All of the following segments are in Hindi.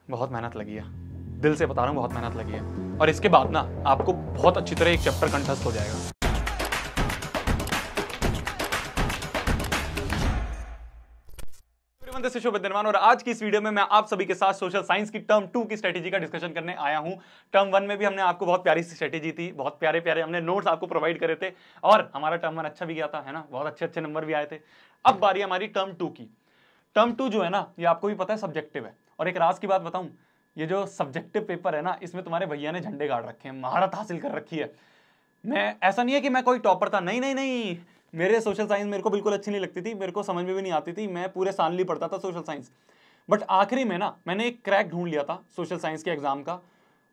बहुत मेहनत लगी है, दिल से बता रहा हूँ, बहुत मेहनत लगी है। और इसके बाद ना आपको बहुत अच्छी तरह एक चैप्टर कंठस्थ हो जाएगा। और आज की इस वीडियो में मैं आप सभी के साथ सोशल साइंस की टर्म 2 की स्ट्रेटेजी का डिस्कशन करने आया हूं। टर्म 1 में भी हमने आपको बहुत प्यारी सी स्ट्रेटेजी थी, बहुत प्यारे प्यारे हमने नोट्स आपको प्रोवाइड करे थे और हमारा टर्म 1 अच्छा भी गया था, है ना, बहुत अच्छे अच्छे नंबर भी आए थे। अब बारी हमारी टर्म 2 की। टर्म 2 जो है ना, ये आपको भी पता है सब्जेक्टिव है। और एक राज की बात बताऊं, ये जो सब्जेक्टिव पेपर है ना, इसमें तुम्हारे भैया ने झंडे गाड़ रखे हैं, महारत हासिल कर रखी है। मैं ऐसा नहीं है कि मैं कोई टॉपर था, नहीं नहीं नहीं, मेरे सोशल साइंस मेरे को बिल्कुल अच्छी नहीं लगती थी, मेरे को समझ में भी नहीं आती थी, मैं पूरे साल नहीं पढ़ता था सोशल साइंस। बट आखिरी में ना मैंने एक क्रैक ढूंढ लिया था सोशल साइंस के एग्जाम का,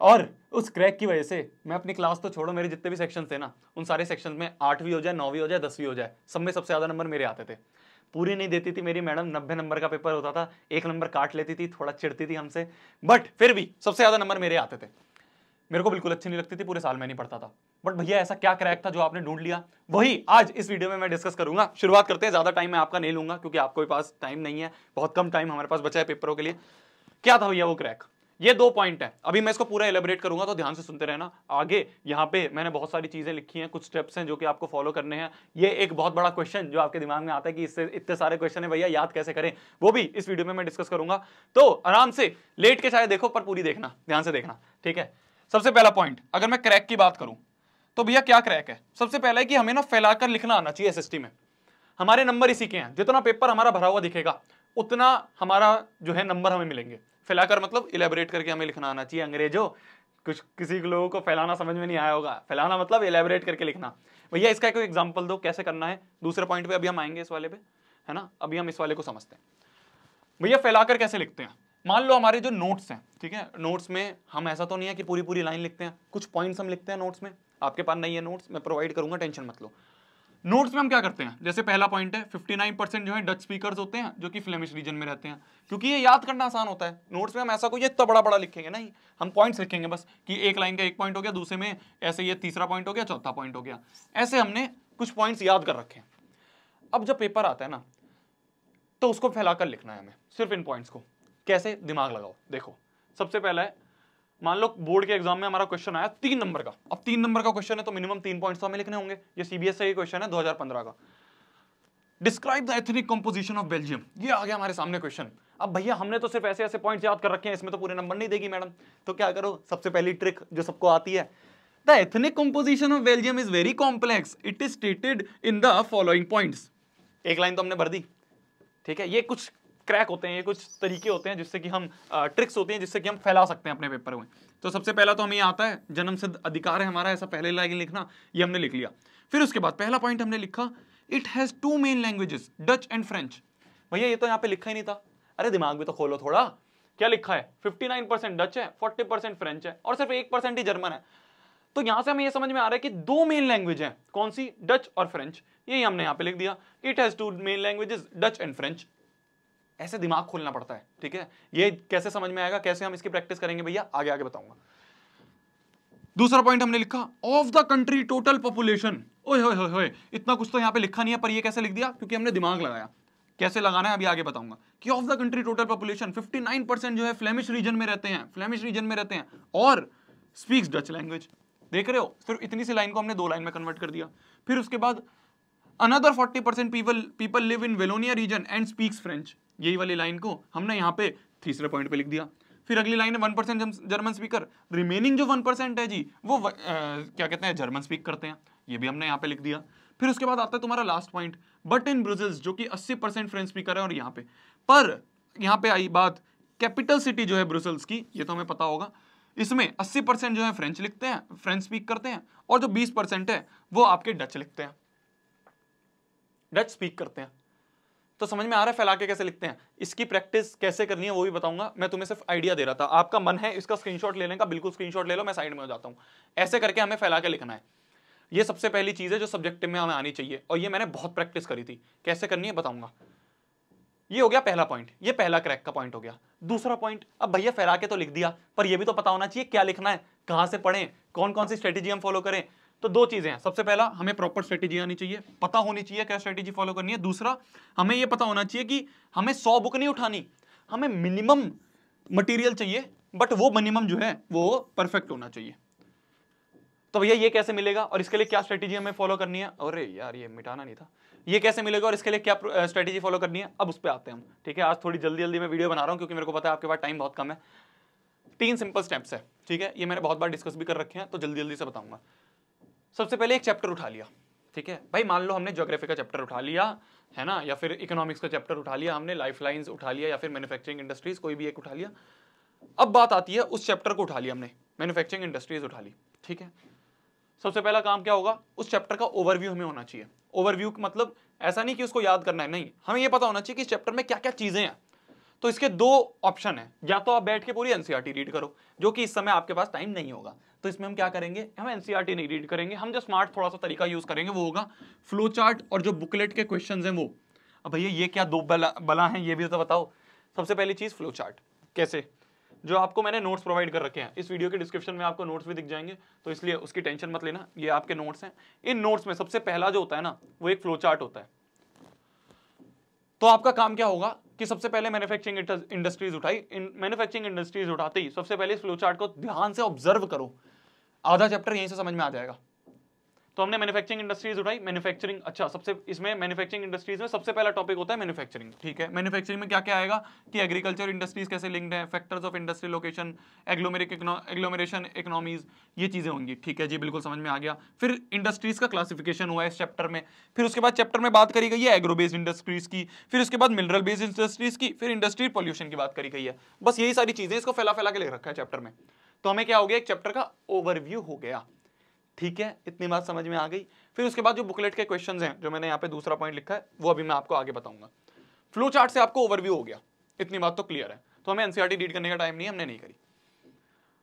और उस क्रैक की वजह से मैं अपनी क्लास तो छोड़ो, मेरे जितने भी सेक्शन थे ना, उन सारे सेक्शन में 8वीं हो जाए, 9वीं हो जाए, 10वीं हो जाए, सब में सबसे ज्यादा नंबर मेरे आते थे। पूरी नहीं देती थी मेरी मैडम, 90 नंबर का पेपर होता था, 1 नंबर काट लेती थी, थोड़ा चिढ़ती थी हमसे, बट फिर भी सबसे ज्यादा नंबर मेरे आते थे। मेरे को बिल्कुल अच्छी नहीं लगती थी, पूरे साल में नहीं पढ़ता था। बट भैया ऐसा क्या क्रैक था जो आपने ढूंढ लिया, वही आज इस वीडियो में मैं डिस्कस करूंगा। शुरुआत करते हैं, ज्यादा टाइम मैं आपका नहीं लूंगा क्योंकि आपके पास टाइम नहीं है, बहुत कम टाइम हमारे पास बचा है पेपरों के लिए। क्या था भैया वो क्रैक? ये 2 पॉइंट है, अभी मैं इसको पूरा एलेबरेट करूंगा तो ध्यान से सुनते रहना। आगे यहाँ पे मैंने बहुत सारी चीजें लिखी हैं, कुछ स्टेप्स हैं जो कि आपको फॉलो करने हैं। ये एक बहुत बड़ा क्वेश्चन जो आपके दिमाग में आता है कि इससे इतने सारे क्वेश्चन है भैया, याद कैसे करें, वो भी इस वीडियो में मैं डिस्कस करूंगा। तो आराम से लेट के चाहे देखो, पर पूरी देखना, ध्यान से देखना, ठीक है। सबसे पहला पॉइंट, अगर मैं क्रैक की बात करूं तो भैया क्या क्रैक है? सबसे पहला है कि हमें ना फैलाकर लिखना आना चाहिए एसएसटी में। हमारे नंबर इसी के हैं, जितना पेपर हमारा भरा हुआ दिखेगा उतना हमारा जो है नंबर हमें मिलेंगे। फैलाकर मतलब इलेबोरेट करके हमें लिखना आना चाहिए। अंग्रेजों, कुछ किसी लोगों को फैलाना समझ में नहीं आया होगा, फैलाना मतलब इलेबोरेट करके लिखना। भैया इसका कोई एग्जांपल दो, कैसे करना है? दूसरे पॉइंट पे अभी हम आएंगे, इस वाले पे, है ना, अभी हम इस वाले को समझते हैं। भैया फैलाकर कैसे लिखते हैं? मान लो हमारे जो नोट्स हैं, ठीक है, नोट्स में हम ऐसा तो नहीं है कि पूरी पूरी लाइन लिखते हैं, कुछ पॉइंट्स हम लिखते हैं नोट्स में। आपके पास नहीं है नोट्स, मैं प्रोवाइड करूंगा, टेंशन मत लो। नोट्स में हम क्या करते हैं, जैसे पहला पॉइंट है 59% जो है डच स्पीकर्स होते हैं जो कि फ्लेमिश रीजन में रहते हैं, क्योंकि ये याद करना आसान होता है। नोट्स में हम ऐसा कोई इतना बड़ा बड़ा लिखेंगे नहीं, हम पॉइंट्स लिखेंगे बस, कि एक लाइन का एक पॉइंट हो गया, दूसरे में ऐसे ये तीसरा पॉइंट हो गया, चौथा पॉइंट हो गया, ऐसे हमने कुछ पॉइंट्स याद कर रखे हैं। अब जब पेपर आता है ना तो उसको फैलाकर लिखना है हमें, सिर्फ इन पॉइंट्स को। कैसे? दिमाग लगाओ, देखो। सबसे पहला है, मान लो बोर्ड के एग्जाम में हमारा क्वेश्चन आया 3 नंबर का। अब 3 नंबर का क्वेश्चन है तो मिनिमम 3 पॉइंट्स तो हमें लिखने होंगे। ये सीबीएसई क्वेश्चन है 2015 का। Describe the ethnic composition of Belgium, ये आ गया हमारे सामने क्वेश्चन। अब भैया हमने तो सिर्फ ऐसे ऐसे पॉइंट्स याद कर रखे हैं, इसमें तो पूरे नंबर नहीं देगी मैडम। तो क्या करो, सबसे पहली ट्रिक जो सबको आती है, the ethnic composition of Belgium is very complex, it is stated in the following points. एक लाइन तो हमने भर दी, ठीक है। ये कुछ क्रैक होते हैं, ये कुछ तरीके होते हैं जिससे कि हम ट्रिक्स होती हैं जिससे कि हम फैला सकते हैं अपने पेपर में। तो सबसे पहला तो हमें ये आता है, जन्म सिद्ध अधिकार है हमारा ऐसा पहले लाइन लिखना, ये हमने लिख लिया। फिर उसके बाद पहला पॉइंट हमने लिखा, it has 2 main languages, Dutch and French. भैया ये तो यहाँ पे लिखा ही नहीं था, अरे दिमाग भी तो खोलो थोड़ा। क्या लिखा है? 59% डच है, 40% फ्रेंच है और सिर्फ 1% ही जर्मन है। तो यहां से हमें ये समझ में आ रहा है कि 2 मेन लैंग्वेज है, कौन सी? डच और फ्रेंच। यही हमने यहां पे लिख दिया, it has 2 main languages, Dutch and French. ऐसे दिमाग खोलना पड़ता है, ठीक है। ये कैसे समझ में आएगा, कैसे हम इसकी प्रैक्टिस करेंगे भैया, आगे आगे बताऊंगा। दूसरा पॉइंट हमने लिखा, of the country total population. ओए होए होए होए, इतना कुछ तो यहां पे लिखा नहीं है, पर ये कैसे लिख दिया? क्योंकि हमने दिमाग लगाया। कैसे लगाना है अभी आगे बताऊंगा। कि of the country total population 59% जो है फ्लेमिश रीजन में रहते हैं, फ्लेमिश रीजन में रहते हैं और स्पीक्स डच लैंग्वेज। देख रहे हो, सिर्फ इतनी सी लाइन को हमने 2 लाइन में कन्वर्ट कर दिया। फिर उसके बाद another 40% people live in Wallonia region and speaks French. यही वाली लाइन को हमने यहाँ पे तीसरे पॉइंट पे लिख दिया। फिर अगली लाइन है 1% जर्मन स्पीकर, रिमेनिंग जो 1% है जी वो क्या कहते हैं, जर्मन स्पीक करते हैं, ये भी हमने यहाँ पे लिख दिया। फिर उसके बाद आता है तुम्हारा last point, but in Brussels, जो कि 80% फ्रेंच स्पीकर है। और यहाँ पे पर यहाँ पे आई बात, कैपिटल सिटी जो है ब्रुसेल्स की, ये तो हमें पता होगा, इसमें 80% जो है फ्रेंच लिखते हैं, फ्रेंच स्पीक करते हैं, और जो 20% है वो आपके डच लिखते हैं, डच स्पीक करते हैं। तो समझ में आ रहा है फैला के कैसे लिखते हैं? इसकी प्रैक्टिस कैसे करनी है वो भी बताऊंगा। मैं तुम्हें सिर्फ आइडिया दे रहा था, आपका मन है इसका स्क्रीनशॉट लेने का, बिल्कुल स्क्रीनशॉट ले लो, मैं साइड में हो जाता हूं। ऐसे करके हमें फैला के लिखना है। ये सबसे पहली चीज है जो सब्जेक्टिव में हमें आनी चाहिए, और ये मैंने बहुत प्रैक्टिस करी थी। कैसे करनी है बताऊंगा। ये हो गया पहला पॉइंट, ये पहला क्रैक का पॉइंट हो गया। दूसरा पॉइंट, अब भैया फैला के तो लिख दिया, पर ये भी तो पता होना चाहिए क्या लिखना है, कहां से पढ़ें, कौन कौन सी स्ट्रेटेजी हम फॉलो करें। तो 2 चीजें हैं, सबसे पहला हमें प्रॉपर स्ट्रेटेजी आनी चाहिए, पता होनी चाहिए क्या स्ट्रेटेजी फॉलो करनी है। दूसरा, हमें यह पता होना चाहिए कि हमें 100 बुक नहीं उठानी, हमें मिनिमम मटेरियल चाहिए, बट वो मिनिमम जो है वो परफेक्ट होना चाहिए। तो भैया ये कैसे मिलेगा और इसके लिए क्या स्ट्रेटेजी हमें फॉलो करनी है? अरे यार ये मिटाना नहीं था। ये कैसे मिलेगा और इसके लिए क्या स्ट्रेटेजी फॉलो करनी है, अब उस पर आते हैं हम। ठीक है, आज थोड़ी जल्दी जल्दी मैं वीडियो बना रहा हूं क्योंकि मेरे को पता है आपके पास टाइम बहुत कम है। 3 सिंपल स्टेप्स है, ठीक है, ये मैंने बहुत बार डिस्कस भी कर रखे हैं, तो जल्दी जल्दी से बताऊंगा। सबसे पहले एक चैप्टर उठा लिया, ठीक है भाई, मान लो हमने ज्योग्राफी का चैप्टर उठा लिया है ना, या फिर इकोनॉमिक्स का चैप्टर उठा लिया हमने, लाइफलाइंस उठा लिया, या फिर मैन्युफैक्चरिंग इंडस्ट्रीज, कोई भी एक उठा लिया। अब बात आती है उस चैप्टर को उठा लिया हमने, मैन्युफैक्चरिंग इंडस्ट्रीज उठा ली, ठीक है। सबसे पहला काम क्या होगा, उस चैप्टर का ओवरव्यू हमें होना चाहिए। ओवरव्यू मतलब ऐसा नहीं कि उसको याद करना है, नहीं, हमें यह पता होना चाहिए कि इस चैप्टर में क्या क्या चीजें हैं। तो इसके 2 ऑप्शन है, या तो आप बैठ के पूरी एनसीईआरटी रीड करो, जो कि इस समय आपके पास टाइम नहीं होगा, तो इसमें हम क्या करेंगे, हम एनसीईआरटी नहीं रीड करेंगे, हम जो स्मार्ट थोड़ा सा तरीका यूज करेंगे वो होगा फ्लो चार्ट और जो बुकलेट के क्वेश्चंस हैं वो। अब भैया ये क्या 2 बला हैं, ये भी तो बताओ। सबसे पहली चीज फ्लो चार्ट, कैसे, जो आपको मैंने नोट्स प्रोवाइड कर रखे हैं, इस वीडियो के डिस्क्रिप्शन में आपको नोट्स भी दिख जाएंगे, तो इसलिए उसकी टेंशन मत लेना, ये आपके नोट्स हैं। इन नोट्स में सबसे पहला जो होता है ना, वो एक फ्लो चार्ट होता है। तो आपका काम क्या होगा कि सबसे पहले मैन्युफैक्चरिंग इंडस्ट्रीज उठाई, मैन्युफैक्चरिंग इंडस्ट्रीज उठाते ही सबसे पहले इस फ्लो चार्ट को ध्यान से ऑब्जर्व करो, आधा चैप्टर यहीं से समझ में आ जाएगा। तो हमने मैन्युफैक्चरिंग इंडस्ट्रीज उठाई, मैन्युफैक्चरिंग, अच्छा सबसे इसमें मैन्युफैक्चरिंग इंडस्ट्रीज में सबसे पहला टॉपिक होता है मैन्युफैक्चरिंग, ठीक है। मैन्युफैक्चरिंग में क्या क्या आएगा कि एग्रीकल्चर इंडस्ट्रीज कैसे लिंक्ड है, factors of industrial location, agglomeration economies, ये चीजें होंगी, ठीक है जी, बिल्कुल समझ में आ गया। फिर इंडस्ट्रीज का क्लासिफिकेशन हुआ है इस चैप्टर में। फिर उसके बाद चैप्टर में बात करी गई है एग्रो बेस्ड इंडस्ट्रीज की, फिर उसके बाद मिनरल बेस्ड इंडस्ट्रीज की, फिर इंडस्ट्रियल पॉल्यूशन की बात करी गई है। बस यही सारी चीजें, इसको फैला फैला के लिख रखा है चैप्टर में। तो हमें क्या हो गया, एक चैप्टर का ओवरव्यू हो गया, ठीक है, इतनी बात समझ में आ गई। फिर उसके बाद जो बुकलेट के क्वेश्चंस हैं, जो मैंने यहाँ पे दूसरा पॉइंट लिखा है, वो अभी मैं आपको आगे बताऊंगा। फ्लो चार्ट से आपको ओवरव्यू हो गया, इतनी बात तो क्लियर है। तो हमें एनसीईआरटी रीड करने का टाइम नहीं है, हमने नहीं करी।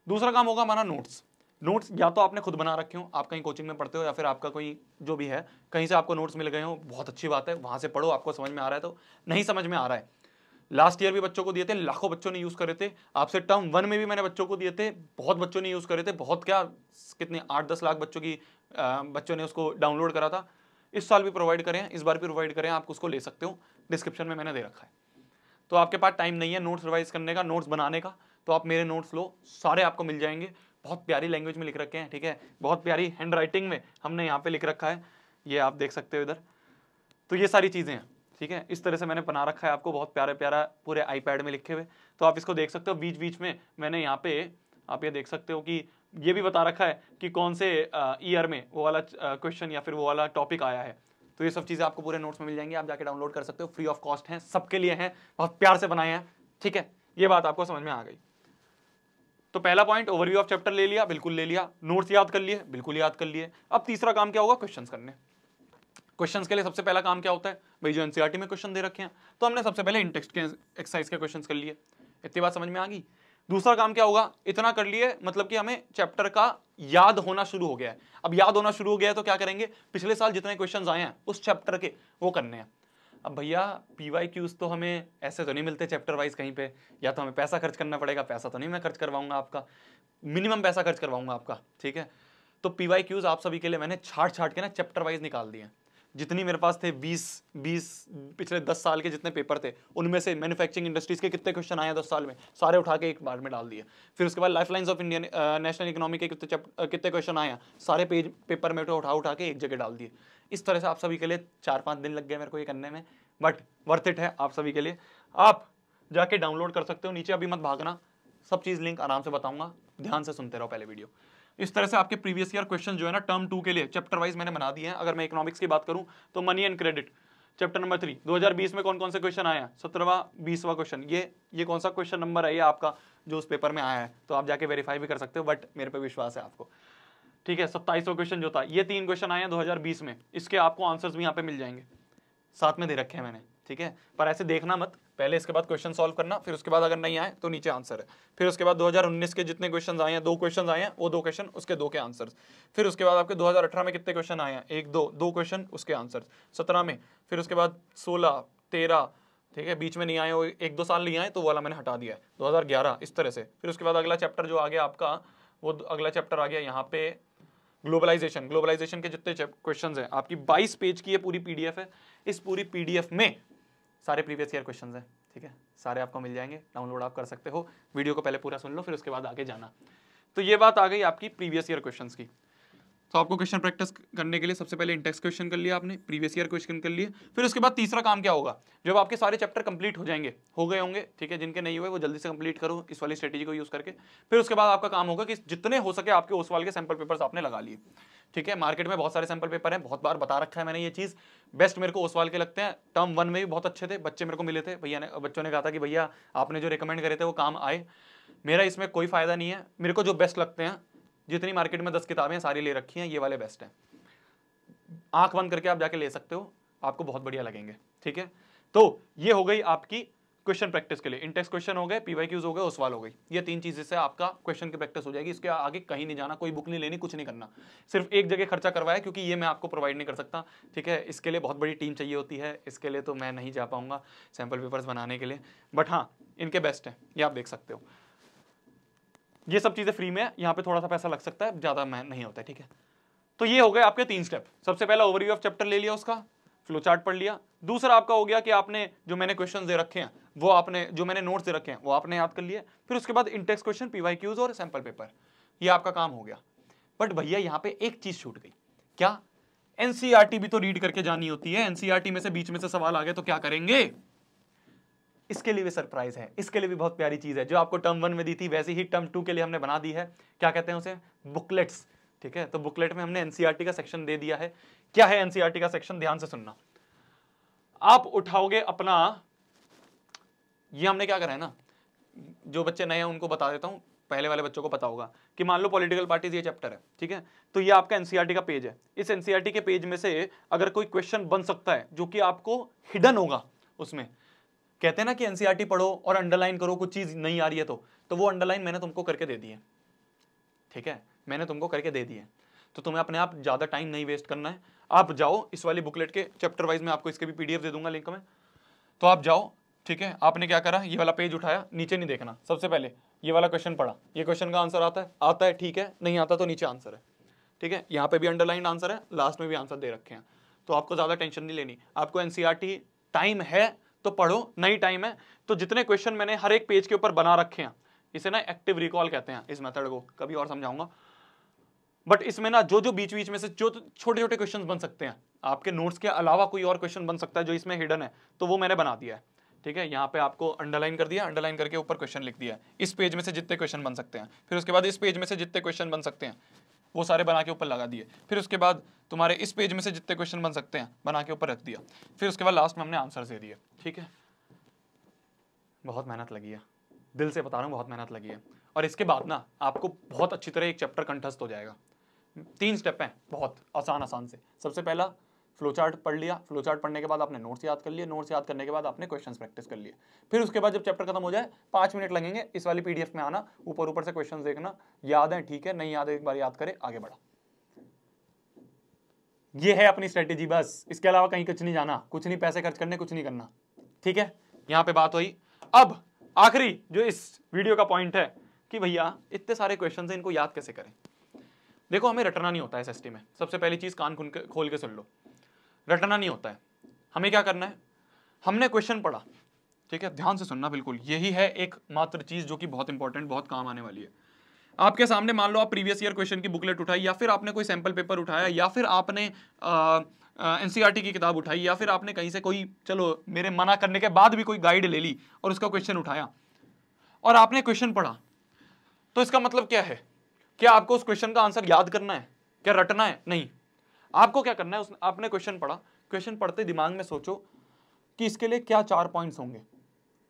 दूसरा काम होगा हमारा नोट्स। नोट्स या तो आपने खुद बना रखे हो, आप कहीं कोचिंग में पढ़ते हो, या फिर आपका कोई जो भी है कहीं से आपको नोट्स मिल गए हो, बहुत अच्छी बात है, वहां से पढ़ो, आपको समझ में आ रहा है। तो नहीं समझ में आ रहा है, लास्ट ईयर भी बच्चों को दिए थे, लाखों बच्चों ने यूज करे थे, आपसे टर्म 1 में भी मैंने बच्चों को दिए थे, बहुत बच्चों ने यूज करे थे, बहुत क्या, कितने 8-10 लाख बच्चों ने उसको डाउनलोड करा था। इस साल भी प्रोवाइड करें, इस बार भी प्रोवाइड करें, आप उसको ले सकते हो, डिस्क्रिप्शन में मैंने दे रखा है। तो आपके पास टाइम नहीं है नोट्स रिवाइज करने का, नोट्स बनाने का, तो आप मेरे नोट्स लो, सारे आपको मिल जाएंगे, बहुत प्यारी लैंग्वेज में लिख रखे हैं, ठीक है, बहुत प्यारी हैंड राइटिंग में हमने यहाँ पे लिख रखा है, ये आप देख सकते हो इधर। तो ये सारी चीजें हैं, ठीक है, इस तरह से मैंने बना रखा है आपको, बहुत प्यारा प्यारा पूरे आईपैड में लिखे हुए, तो आप इसको देख सकते हो। बीच बीच में मैंने यहाँ पे आप ये देख सकते हो कि ये भी बता रखा है कि कौन से ईयर में वो वाला क्वेश्चन या फिर वो वाला टॉपिक आया है। तो ये सब चीजें आपको पूरे नोट्स में मिल जाएंगी, आप जाके डाउनलोड कर सकते हो, फ्री ऑफ कॉस्ट है, सबके लिए है, बहुत प्यार से बनाए हैं, ठीक है, ये बात आपको समझ में आ गई। तो पहला पॉइंट ओवरव्यू ऑफ चैप्टर ले लिया, बिल्कुल ले लिया, नोट्स याद कर लिए, बिल्कुल याद कर लिए। अब तीसरा काम क्या होगा, क्वेश्चंस करने। क्वेश्चंस के लिए सबसे पहला काम क्या होता है भाई, जो एनसीईआरटी में क्वेश्चन दे रखे हैं, तो हमने सबसे पहले इन टेक्स्ट के एक्सरसाइज के क्वेश्चंस कर लिए, इतनी बात समझ में आ गई। दूसरा काम क्या होगा, इतना कर लिए मतलब कि हमें चैप्टर का याद होना शुरू हो गया है। अब याद होना शुरू हो गया है तो क्या करेंगे, पिछले साल जितने क्वेश्चंस आए हैं उस चैप्टर के वो करने हैं। अब भैया पीवाईक्यूज तो हमें ऐसे तो नहीं मिलते चैप्टर वाइज कहीं पे, या तो हमें पैसा खर्च करना पड़ेगा, पैसा तो नहीं मैं खर्च करवाऊंगा आपका, मिनिमम पैसा खर्च करवाऊंगा आपका, ठीक है। तो पीवाईक्यूज आप सभी के लिए मैंने छाट छाट के ना चैप्टर वाइज निकाल दिए। जितनी मेरे पास थे 20 पिछले 10 साल के जितने पेपर थे, उनमें से मैन्युफैक्चरिंग इंडस्ट्रीज के कितने क्वेश्चन आए 10 साल में, सारे उठा के एक बार में डाल दिए। फिर उसके बाद lifelines of Indian national economy के कितने क्वेश्चन आए, सारे पेपर में उठा के एक जगह डाल दिए। इस तरह से आप सभी के लिए 4-5 दिन लग गए मेरे को ये करने में, बट वर्थ इट है आप सभी के लिए। आप जाके डाउनलोड कर सकते हो, नीचे अभी मत भागना, सब चीज़ लिंक आराम से बताऊंगा, ध्यान से सुनते रहो पहले वीडियो। इस तरह से आपके प्रीवियस ईयर क्वेश्चन जो है ना टर्म 2 के लिए चैप्टर वाइज मैंने बना दिए हैं। अगर मैं इकोनॉमिक्स की बात करूं तो money and credit chapter number 3 2020 में कौन कौन से क्वेश्चन आए हैं, 17वां 20वां क्वेश्चन, ये कौन सा क्वेश्चन नंबर है ये आपका जो उस पेपर में आया है, तो आप जाके वेरीफाई भी कर सकते हो, बट मेरे पे विश्वास है आपको, ठीक है। 27वां क्वेश्चन जो था, ये 3 क्वेश्चन आए हैं 2020 में, इसके आपको आंसर्स भी यहाँ पे मिल जाएंगे, साथ में दे रखे हैं मैंने, ठीक है। पर ऐसे देखना मत, पहले इसके बाद क्वेश्चन सॉल्व करना, फिर उसके बाद अगर नहीं आए तो नीचे आंसर है। फिर उसके बाद 2019 के जितने क्वेश्चन आए हैं, 2 क्वेश्चन आए हैं, वो 2 क्वेश्चन उसके 2 के आंसर्स। फिर उसके बाद आपके 2018 में कितने क्वेश्चन आए हैं, 1-2 क्वेश्चन उसके आंसर 17 में। फिर उसके बाद 16, 13, ठीक है, बीच में नहीं आए, वो 1-2 साल नहीं आए तो वाला मैंने हटा दिया है, 2011, इस तरह से। फिर उसके बाद अगला चैप्टर जो आ गया आपका, वो अगला चैप्टर आ गया यहाँ पे ग्लोबलाइजेशन के जितने क्वेश्चंस हैं, आपकी 22 पेज की ये पूरी पीडीएफ है, इस पूरी पीडीएफ में सारे प्रीवियस ईयर क्वेश्चंस हैं, ठीक है, सारे आपको मिल जाएंगे, डाउनलोड आप कर सकते हो। वीडियो को पहले पूरा सुन लो, फिर उसके बाद आगे जाना। तो ये बात आ गई आपकी प्रीवियस ईयर क्वेश्चंस की। तो आपको क्वेश्चन प्रैक्टिस करने के लिए सबसे पहले इंडेक्स क्वेश्चन कर लिया आपने, प्रीवियस ईयर क्वेश्चन कर लिए। फिर उसके बाद तीसरा काम क्या होगा, जब आपके सारे चैप्टर कंप्लीट हो जाएंगे, हो गए होंगे, ठीक है, जिनके नहीं हुए वो जल्दी से कंप्लीट करो इस वाली स्ट्रेटेजी को यूज करके। फिर उसके बाद आपका काम होगा कि जितने हो सके आपके ओसवाल के सैंपल पेपर्स आपने लगा लिए। ठीक है, मार्केट में बहुत सारे सैंपल पेपर हैं, बहुत बार बता रखा है मैंने ये चीज। बेस्ट मेरे को ओसवाल के लगते हैं, टर्म 1 में भी बहुत अच्छे थे, बच्चे मेरे को मिले थे, भैया ने, बच्चों ने कहा था कि भैया आपने जो रिकमेंड करे थे वो काम आए। मेरा इसमें कोई फायदा नहीं है, मेरे को जो बेस्ट लगते हैं, जितनी मार्केट में 10 किताबें सारी ले रखी हैं, ये वाले बेस्ट हैं। आंख बंद करके आप जाके ले सकते हो, आपको बहुत बढ़िया लगेंगे। ठीक है, तो ये हो गई आपकी क्वेश्चन प्रैक्टिस के लिए। इंटेक्स क्वेश्चन हो गए, पीवाईक्यूज हो गए, ओसवाल हो गई। ये 3 चीजें से आपका क्वेश्चन की प्रैक्टिस हो जाएगी। इसके आगे कहीं नहीं जाना, कोई बुक नहीं लेनी, कुछ नहीं करना, सिर्फ एक जगह खर्चा करवाया, क्योंकि ये मैं आपको प्रोवाइड नहीं कर सकता। ठीक है, इसके लिए बहुत बड़ी टीम चाहिए होती है, इसके लिए तो मैं नहीं जा पाऊंगा सैंपल पेपर्स बनाने के लिए। बट हाँ, इनके बेस्ट हैं, ये आप देख सकते हो। ये सब चीजें फ्री में है, यहाँ पे थोड़ा सा पैसा लग सकता है, ज्यादा मैं नहीं होता है। ठीक है, तो ये हो गए आपके 3 स्टेप। सबसे पहला ओवरव्यू ऑफ चैप्टर ले लिया, उसका फ्लो चार्ट पढ़ लिया। दूसरा आपका हो गया कि आपने जो मैंने क्वेश्चन दे रखे हैं वो आपने, जो मैंने नोट्स दे रखे हैं वो आपने याद कर लिए। फिर उसके बाद इंटेक्स क्वेश्चन, पीवाईक्यूज और सैंपल पेपर, ये आपका काम हो गया। बट भैया यहाँ पे एक चीज छूट गई, क्या? एनसीईआरटी भी तो रीड करके जानी होती है। एनसीईआरटी में से बीच में से सवाल आ गए तो क्या करेंगे? इसके लिए भी सरप्राइज है, इसके लिए भी बहुत प्यारी चीज है, जो आपको टर्म 1 में दी थी वैसे ही टर्म 2 के लिए हमने बना दी है। क्या कहते हैं उसे? बुकलेट्स। ठीक है, तो बुकलेट में हमने एनसीईआरटी का सेक्शन दे दिया है। क्या है एनसीईआरटी का सेक्शन? ध्यान से सुनना। आप उठाओगे अपना, ये हमने क्या करा है ना, जो बच्चे नए हैं उनको बता देता हूं, पहले वाले बच्चों को पता होगा कि मान लो पॉलिटिकल पार्टीज ये चैप्टर है। ठीक है, तो ये आपका एनसीईआरटी का पेज है। इस एनसीईआरटी के पेज में से अगर कोई क्वेश्चन बन सकता है जो कि आपको हिडन होगा, उसमें कहते हैं ना कि एनसीईआरटी पढ़ो और अंडरलाइन करो, कुछ चीज नहीं आ रही है तो वो अंडरलाइन मैंने तुमको करके दे दी है। ठीक है, मैंने तुमको करके दे दी है, तो तुम्हें अपने आप ज्यादा टाइम नहीं वेस्ट करना है। आप जाओ इस वाली बुकलेट के चैप्टर वाइज, में आपको इसके भी पीडीएफ दे दूंगा लिंक में, तो आप जाओ। ठीक है, आपने क्या करा, ये वाला पेज उठाया, नीचे नहीं देखना, सबसे पहले ये वाला क्वेश्चन पढ़ा, ये क्वेश्चन का आंसर आता है, ठीक है, नहीं आता तो नीचे आंसर है। ठीक है, यहाँ पे भी अंडरलाइन आंसर है, लास्ट में भी आंसर दे रखे हैं, तो आपको ज्यादा टेंशन नहीं लेनी। आपको एनसीईआरटी टाइम है तो पढ़ो, नहीं टाइम है तो जितने क्वेश्चन मैंने हर एक पेज के ऊपर बना रखे हैं, इसे ना एक्टिव रिकॉल कहते हैं, इस मेथड को कभी और समझाऊंगा। बट इसमें ना जो जो बीच बीच में से जो छोटे छोटे क्वेश्चन बन सकते हैं, आपके नोट्स के अलावा कोई और क्वेश्चन बन सकता है जो इसमें हिडन है, तो वो मैंने बना दिया है। ठीक है, यहाँ पे आपको अंडरलाइन कर दिया, अंडरलाइन करके ऊपर क्वेश्चन लिख दिया, इस पेज में से जितने क्वेश्चन बन सकते हैं। फिर उसके बाद इस पेज में से जितने क्वेश्चन बन सकते हैं वो सारे बना के ऊपर लगा दिए। फिर उसके बाद तुम्हारे इस पेज में से जितने क्वेश्चन बन सकते हैं बना के ऊपर रख दिया। फिर उसके बाद लास्ट में हमने आंसर दे दिए। ठीक है, बहुत मेहनत लगी है, दिल से बता रहा हूँ, बहुत मेहनत लगी है। और इसके बाद ना आपको बहुत अच्छी तरह एक चैप्टर कंठस्थ हो जाएगा। 3 स्टेप हैं, बहुत आसान से। सबसे पहला फ्लो चार्ट पढ़ लिया, फ्लो चार्ट पढ़ने के बाद आपने नोट्स याद कर लिए, नोट्स याद करने के बाद आपने क्वेश्चंस प्रैक्टिस कर लिए। फिर उसके बाद जब चैप्टर खत्म हो जाए 5 मिनट लगेंगे, इस वाली पीडीएफ में आना, ऊपर से क्वेश्चंस देखना, याद है ठीक है, नहीं याद है एक बार याद करे, आगे बढ़ा। ये है अपनी स्ट्रेटेजी, बस इसके अलावा कहीं कुछ नहीं जाना, कुछ नहीं पैसे खर्च करने, कुछ नहीं करना। ठीक है, यहां पे बात हुई। अब आखिरी जो इस वीडियो का पॉइंट है कि भैया इतने सारे क्वेश्चन है, इनको याद कैसे करें? देखो, हमें रटना नहीं होता है एसएसटी में। सबसे पहली चीज कान खोल के सुन लो, रटना नहीं होता है। हमें क्या करना है, हमने क्वेश्चन पढ़ा, ठीक है, ध्यान से सुनना बिल्कुल, यही है एक मात्र चीज जो कि बहुत इंपॉर्टेंट, बहुत काम आने वाली है। आपके सामने मान लो आप प्रीवियस ईयर क्वेश्चन की बुकलेट उठाई, या फिर आपने कोई सैंपल पेपर उठाया, या फिर आपने एनसीईआरटी की किताब उठाई, या फिर आपने कहीं से कोई, चलो मेरे मना करने के बाद भी कोई गाइड ले ली और उसका क्वेश्चन उठाया और आपने क्वेश्चन पढ़ा, तो इसका मतलब क्या है? क्या आपको उस क्वेश्चन का आंसर याद करना है? क्या रटना है? नहीं, आपको क्या करना है, आपने क्वेश्चन पढ़ा, क्वेश्चन पढ़ते दिमाग में सोचो कि इसके लिए क्या 4 पॉइंट्स होंगे,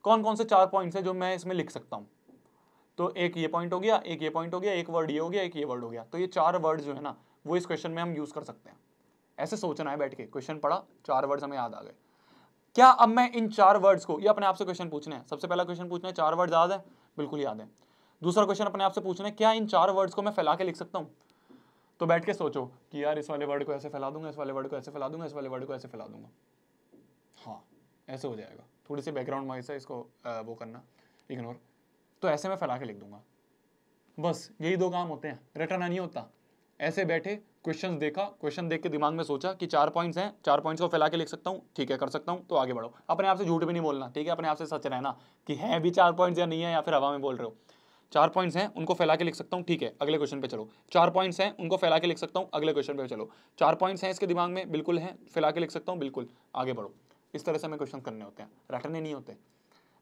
कौन कौन से 4 पॉइंट्स हैं जो मैं इसमें लिख सकता हूं। तो एक ये पॉइंट हो गया, एक ये पॉइंट हो गया, एक वर्ड ये हो गया, एक ये वर्ड हो गया, तो ये 4 वर्ड जो है ना वो इस क्वेश्चन में हम यूज कर सकते हैं। ऐसे सोचना है बैठ के, क्वेश्चन पढ़ा, 4 वर्ड्स हमें याद आ गए, क्या अब मैं इन 4 वर्ड्स को, ये अपने आप से क्वेश्चन पूछना है। सबसे पहला क्वेश्चन पूछना है, 4 वर्ड याद है? बिल्कुल याद है। दूसरा क्वेश्चन अपने आप से पूछना है, क्या इन 4 वर्ड्स को मैं फैला के लिख सकता हूँ? तो बैठ के सोचो कि यार इस वाले वर्ड को ऐसे फैला दूंगा, इस वाले वर्ड को ऐसे फैला दूंगा, इस वाले वर्ड को ऐसे फैला दूंगा। हाँ, ऐसे हो जाएगा। थोड़ी सी बैकग्राउंड नॉइस है, इसको वो करना, इग्नोर। तो ऐसे मैं फैला के लिख दूंगा। बस यही 2 काम होते हैं, रटना नहीं होता। ऐसे बैठे क्वेश्चंस देखा, क्वेश्चन देख के दिमाग में सोचा कि 4 पॉइंट्स हैं, 4 पॉइंट्स को फैला के लिख सकता हूँ, ठीक है कर सकता हूँ, तो आगे बढ़ो। अपने आप से झूठ भी नहीं बोलना, ठीक है, अपने आप से सच रहना कि है भी 4 पॉइंट्स या नहीं है, या फिर हवा में बोल रहे हो। 4 पॉइंट्स हैं, उनको फैला के लिख सकता हूँ, ठीक है, अगले क्वेश्चन पे चलो। 4 पॉइंट्स हैं, उनको फैला के लिख सकता हूँ, अगले क्वेश्चन पे चलो। 4 पॉइंट्स हैं इसके दिमाग में, बिल्कुल है, फैला के लिख सकता हूँ, बिल्कुल, आगे बढ़ो। इस तरह से हमें क्वेश्चन करने होते हैं, रटने नहीं होते।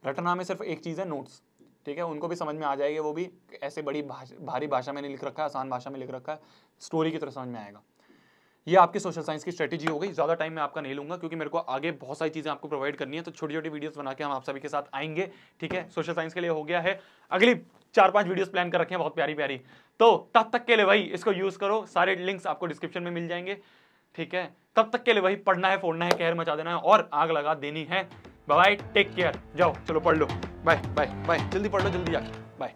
रटना में सिर्फ एक चीज़ है, नोट्स, ठीक है, उनको भी समझ में आ जाएगी, वो भी ऐसे बड़ी भारी भाषा में नहीं लिख रखा है, आसान भाषा में लिख रखा है, स्टोरी की तरह समझ में आएगा। ये आपकी सोशल साइंस की स्ट्रेटेजी हो गई। ज़्यादा टाइम मैं आपका नहीं लूंगा क्योंकि मेरे को आगे बहुत सारी चीज़ें आपको प्रोवाइड करनी है, तो छोटी छोटी वीडियोस बना के हम आप सभी के साथ आएंगे, ठीक है। सोशल साइंस के लिए हो गया है, अगली 4-5 वीडियोस प्लान कर रखे हैं बहुत प्यारी प्यारी, तो तब तक के लिए भाई इसको यूज़ करो, सारे लिंक्स आपको डिस्क्रिप्शन में मिल जाएंगे, ठीक है। तब तक के लिए भाई पढ़ना है, फोड़ना है, कहर मचा देना है और आग लगा देनी है। बाय, टेक केयर, जाओ चलो पढ़ लो, बाय बाय बाय, जल्दी पढ़ लो, जल्दी जाके बाय।